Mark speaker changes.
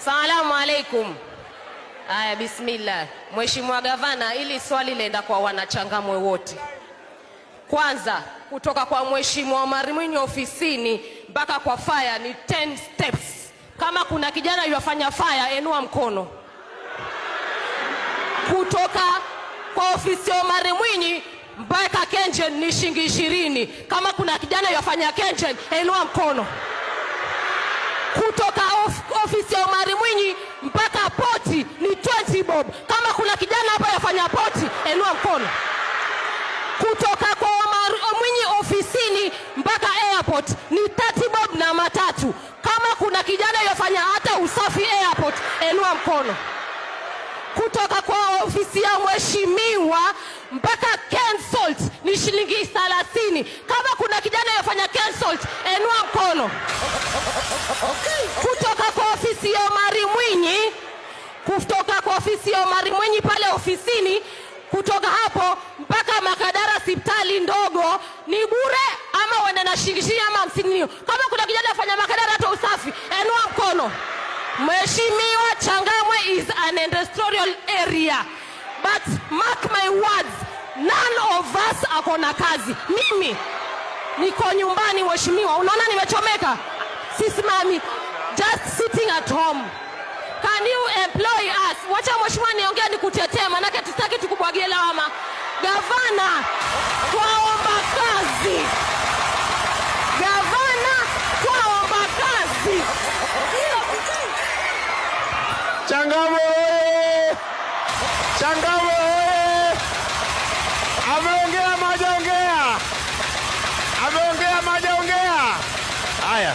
Speaker 1: Salamu alaikum. Aya, bismillah. Mheshimiwa Gavana, ili swali lenda kwa wanachangamwe wote. Kwanza, kutoka kwa Mheshimiwa Omar Mwinyi ofisini mpaka kwa fire ni 10 steps. Kama kuna kijana yafanya fire, enua mkono. Kutoka kwa ofisi ya Omar Mwinyi mpaka Kengen ni shilingi 20. Kama kuna kijana yafanya Kengen, enua mkono. Kutoka ofisi ya Omar Mwinyi mpaka poti ni 20 bob. Kama kuna kijana hapa yafanya poti, enua mkono. Kutoka kwa Omar Mwinyi ofisini mpaka airport ni 30 bob na matatu. Kama kuna kijana yafanya hata usafi airport, enua mkono. Kutoka kwa ofisi ya mheshimiwa mpaka Kensalt ni shilingi 30. Kama kuna kijana yafanya Kensalt, enua mkono. Kutoka kwa ofisi ya Omar Mwinyi, pale ofisini, kutoka hapo mpaka Makadara hospitali ndogo ni bure ama wenda na shilingi ama 50. Kama kuna kijana yafanya Makadara hata usafi, enua mkono. Mheshimiwa, Changamwe is an industrial area, but mark my words, none of us akona kazi. Mimi niko nyumbani mheshimiwa, unaona nimechomeka, sisimami, just sitting at home. Can you employ us? Wacha mheshimiwa niongea nikutetee, manake tutaki tukubwagie lawama. Gavana, twaomba kazi. Gavana, twaomba kazi.
Speaker 2: Changamwe oye! Changamwe oye! Ameongea majaongea! Ameongea majaongea! Haya.